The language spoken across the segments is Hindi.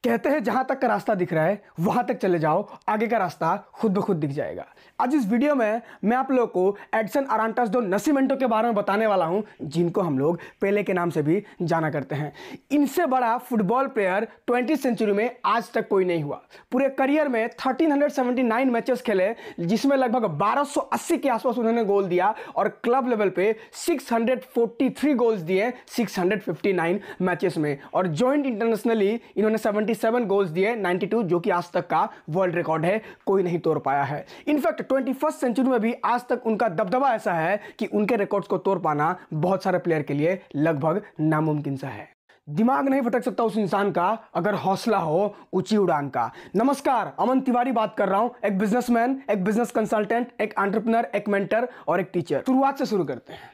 कहते हैं जहां तक का रास्ता दिख रहा है वहां तक चले जाओ, आगे का रास्ता खुद ब खुद दिख जाएगा। आज इस वीडियो में मैं आप लोगों को एडसन अरांटास दो नसीमेंटो के बारे में बताने वाला हूं, जिनको हम लोग पेले के नाम से भी जाना करते हैं। इनसे बड़ा फुटबॉल प्लेयर 20वीं सेंचुरी में आज तक कोई नहीं हुआ। पूरे करियर में 1379 मैचेस खेले, जिसमें लगभग 1280 के आसपास उन्होंने गोल दिया और क्लब लेवल पे 643 गोल्स दिए 659 मैचेस में। और जॉइंट इंटरनेशनली इन्होंने 77 गोल्स दिए 92, जो कि आज तक का वर्ल्ड रिकॉर्ड है, कोई नहीं तोड़ पाया है। इनफैक्ट 21वीं सेंचुरी में भी आज तक उनका दबदबा ऐसा है कि उनके रिकॉर्ड्स को तोड़ पाना बहुत सारे प्लेयर के लिए लगभग नामुमकिन सा है। दिमाग नहीं भटक सकता उस इंसान का अगर हौसला हो ऊंची उड़ान का। नमस्कार, अमन तिवारी बात कर रहा हूं, एक बिजनेसमैन, एक बिजनेस कंसल्टेंट, एक एंटरप्रेन्योर, एक मेंटर और एक टीचर। शुरुआत से शुरू करते हैं।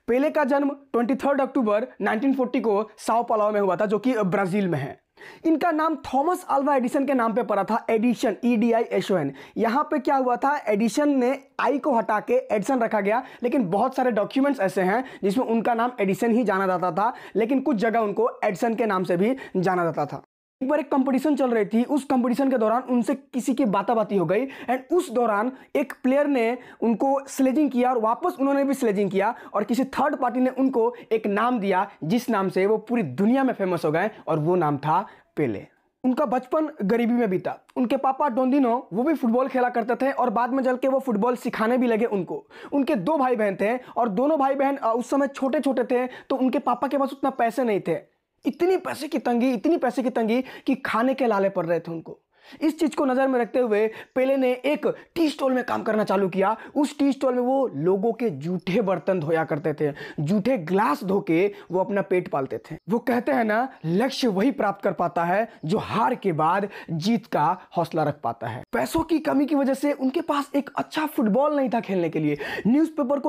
पेले का जन्म 23 अक्टूबर 1940 को साओ पाउलो में हुआ था, जो कि ब्राजील में है। इनका नाम थॉमस अल्वा एडिसन के नाम पे पड़ा था, एडिशन, EDISON। यहां पे क्या हुआ था, एडिशन ने आई को हटा के एडिसन रखा गया, लेकिन बहुत सारे डॉक्यूमेंट्स ऐसे हैं जिसमें उनका नाम एडिसन ही जाना जाता था, लेकिन कुछ जगह उनको एडिसन के नाम से भी जाना जाता था। एक बार एक कंपटीशन चल रही थी, उस कंपटीशन के दौरान उनसे किसी की बाताबाती हो गई एंड उस दौरान एक प्लेयर ने उनको स्लेजिंग किया और वापस उन्होंने भी स्लेजिंग किया और किसी थर्ड पार्टी ने उनको एक नाम दिया जिस नाम से वो पूरी दुनिया में फेमस हो गए, और वो नाम था पेले। उनका बचपन गरीबी में बीता। उनके पापा डोंदिनो वो भी फुटबॉल खेला करते थे और बाद में चल के वो फुटबॉल सिखाने भी लगे उनको। उनके 2 भाई बहन थे और दोनों भाई बहन उस समय छोटे छोटे थे, तो उनके पापा के पास उतना पैसे नहीं थे। इतनी पैसे की तंगी कि खाने के लाले पड़ रहे थे उनको। इस चीज को नजर में रखते हुए पेले ने एक टी स्टॉल में काम करना चालू किया। उस टी स्टॉल में वो लोगों के जूठे बर्तन धोया करते थे, जूठे ग्लास धो के वो अपना पेट पालते थे। वो कहते हैं ना, लक्ष्य वही प्राप्त कर पाता है जो हार के बाद जीत का हौसला रख पाता है। पैसों की कमी की वजह से उनके पास एक अच्छा फुटबॉल नहीं था खेलने के लिए। न्यूज़पेपर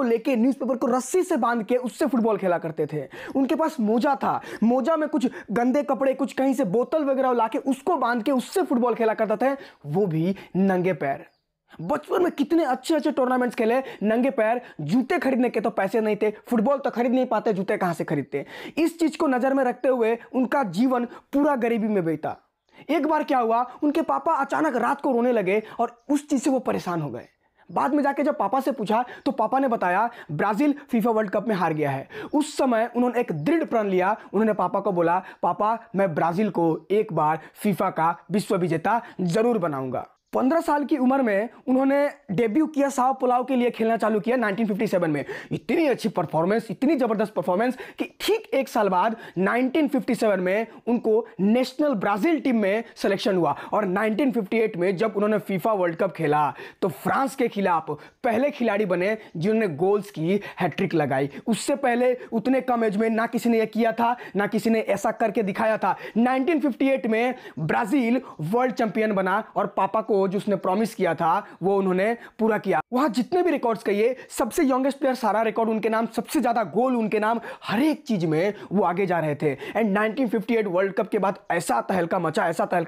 को रस्सी से बांध के उससे फुटबॉल खेला करते थे। उनके पास मोजा था, मोजा में कुछ गंदे कपड़े, कुछ कहीं से बोतल वगैरह लाके उसको बांध के उससे फुटबॉल खेला करता था, वो भी नंगे पैर। बचपन में कितने अच्छे अच्छे टूर्नामेंट्स खेले नंगे पैर। जूते खरीदने के तो पैसे नहीं थे, फुटबॉल तो खरीद नहीं पाते, जूते कहां से खरीदते। इस चीज को नजर में रखते हुए उनका जीवन पूरा गरीबी में बीता। एक बार क्या हुआ, उनके पापा अचानक रात को रोने लगे और उस चीज से वो परेशान हो गए। बाद में जाके जब पापा से पूछा तो पापा ने बताया ब्राजील फीफा वर्ल्ड कप में हार गया है। उस समय उन्होंने एक दृढ़ प्रण लिया। उन्होंने पापा को बोला, पापा मैं ब्राजील को एक बार फीफा का विश्व विजेता जरूर बनाऊंगा। 15 साल की उम्र में उन्होंने डेब्यू किया, साओ पाउलो के लिए खेलना चालू किया 1957 में। इतनी अच्छी परफॉर्मेंस, इतनी जबरदस्त परफॉर्मेंस कि ठीक 1 साल बाद 1957 में उनको नेशनल ब्राजील टीम में सिलेक्शन हुआ। और 1958 में जब उन्होंने फीफा वर्ल्ड कप खेला तो फ्रांस के खिलाफ पहले खिलाड़ी बने जिन्होंने गोल्स की हैट्रिक लगाई। उससे पहले उतने कम एज में ना किसी ने यह किया था, ना किसी ने ऐसा करके दिखाया था। 1958 में ब्राजील वर्ल्ड चैंपियन बना और पापा को जो उसने प्रॉमिस किया था वो उन्होंने पूरा किया। वहां जितने भी रिकॉर्ड्स कहिए, सबसे यंगेस्ट प्लेयर सारा रिकॉर्ड उनके नाम, सबसे ज्यादा गोल उनके नाम, हर एक चीज में वो आगे जा रहे थे। एंड 1958 वर्ल्ड कप के बाद ऐसा तहलका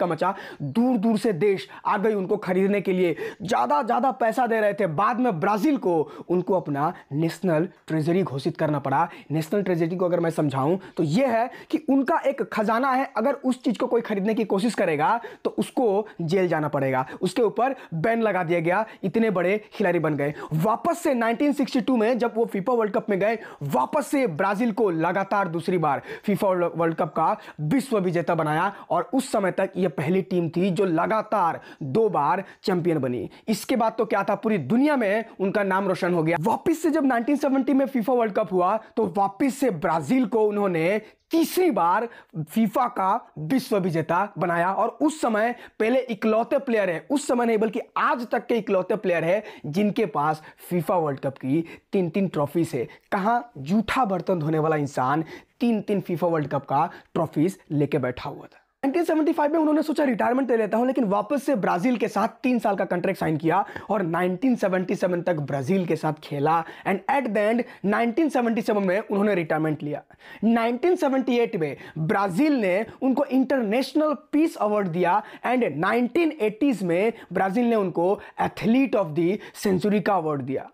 मचा, दूर दूर से देश आ गई उनको खरीदने के लिए, ज्यादा पैसा दे रहे थे। बाद में ब्राजील को उनको अपना नेशनल ट्रेजरी घोषित करना पड़ा। नेशनल ट्रेजरी को अगर मैं समझाऊं तो यह है कि उनका एक खजाना है, अगर उस चीज को कोई खरीदने की कोशिश करेगा तो उसको जेल जाना पड़ेगा। उसके ऊपर बैन लगा दिया गया, इतने बड़े खिलाड़ी बन गए। वापस से 1962 में जब वो फीफा वर्ल्ड कप में गए, वापस से ब्राजील को लगातार दूसरी बार फीफा वर्ल्ड कप का विश्व विजेता बनाया और उस समय तक ये पहली टीम थी जो लगातार 2 बार चैंपियन बनी। इसके बाद तो क्या था, पूरी दुनिया में उनका नाम रोशन हो गया। वापस से जब 1970 में फीफा वर्ल्ड कप हुआ तो वापस से ब्राजील को उन्होंने तीसरी बार फीफा का विश्व विजेता बनाया। और उस समय पहले इकलौते प्लेयर है, उस समय नहीं बल्कि आज तक के इकलौते प्लेयर है जिनके पास फीफा वर्ल्ड कप की 3 ट्रॉफीज है। कहां जूठा बर्तन धोने वाला इंसान 3 फीफा वर्ल्ड कप का ट्रॉफीज लेके बैठा हुआ था। 1975 में उन्होंने सोचा रिटायरमेंट ले लेता हूं, लेकिन वापस से ब्राजील के साथ 3 साल का कॉन्ट्रैक्ट साइन किया और 1977 तक ब्राजील के साथ खेला। एंड एट द एंड 1977 में उन्होंने रिटायरमेंट लिया। 1978 में ब्राजील ने उनको इंटरनेशनल पीस अवार्ड दिया एंड 1980s में ब्राजील ने उनको एथलीट ऑफ द सेंचुरी का अवार्ड दिया।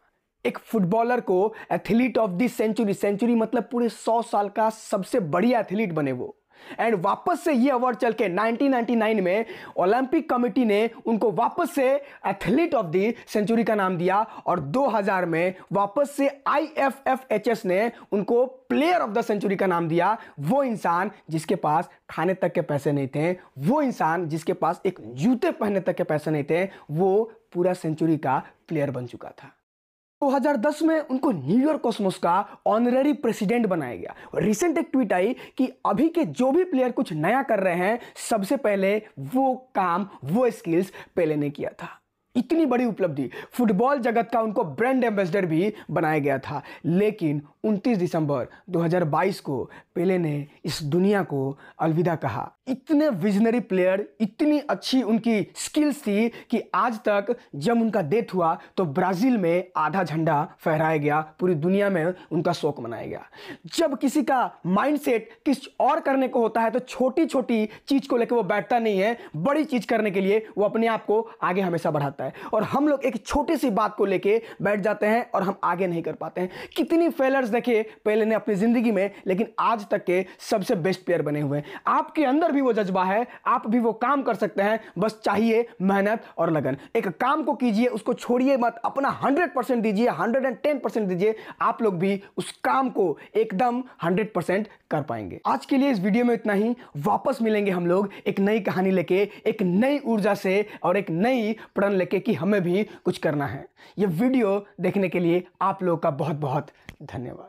एक फुटबॉलर को athlete of the century, century मतलब पूरे 100 साल का सबसे बढ़िया एथलीट बने वो, एंड वापस से ये अवार्ड चल के 1999 में ओलंपिक कमेटी ने उनको वापस से एथलीट ऑफ द सेंचुरी का नाम दिया और 2000 में वापस से IFFHS ने उनको प्लेयर ऑफ द सेंचुरी का नाम दिया। वो इंसान जिसके पास खाने तक के पैसे नहीं थे, वो इंसान जिसके पास एक जूते पहनने तक के पैसे नहीं थे, वो पूरा सेंचुरी का प्लेयर बन चुका था। 2010 में उनको न्यूयॉर्क कॉस्मोस का ऑनररी प्रेसिडेंट बनाया गया। रिसेंट एक ट्वीट आई कि अभी के जो भी प्लेयर कुछ नया कर रहे हैं, सबसे पहले वो काम, वो स्किल्स पेले ने किया था। इतनी बड़ी उपलब्धि, फुटबॉल जगत का उनको ब्रांड एम्बेसडर भी बनाया गया था। लेकिन 29 दिसंबर 2022 को पेले ने इस दुनिया को अलविदा कहा। इतने विजनरी प्लेयर, इतनी अच्छी उनकी स्किल्स थी कि आज तक जब उनका डेथ हुआ तो ब्राजील में आधा झंडा फहराया गया, पूरी दुनिया में उनका शोक मनाया गया। जब किसी का माइंडसेट किस और करने को होता है तो छोटी छोटी चीज को लेकर वो बैठता नहीं है, बड़ी चीज करने के लिए वो अपने आप को आगे हमेशा बढ़ाता है। और हम लोग एक छोटी सी बात को लेके बैठ जाते हैं और हम आगे नहीं कर पाते हैं। कितनी फेलर्स देखे पेले ने अपनी जिंदगी में, लेकिन आज तक के सबसे बेस्ट प्लेयर बने हुए हैं। आपके अंदर भी वो जज्बा है, आप भी वो काम कर सकते हैं, बस चाहिए मेहनत और लगन। एक काम को कीजिए, उसको छोड़िए मत, अपना 100% दीजिए, 110% दीजिए, आप लोग भी उस काम को एकदम 100% कर पाएंगे। आज के लिए इस वीडियो में इतना ही। वापस मिलेंगे हम लोग एक नई कहानी लेके, एक नई ऊर्जा से और एक नई प्रण लेके कि हमें भी कुछ करना है। ये वीडियो देखने के लिए आप लोगों का बहुत बहुत धन्यवाद।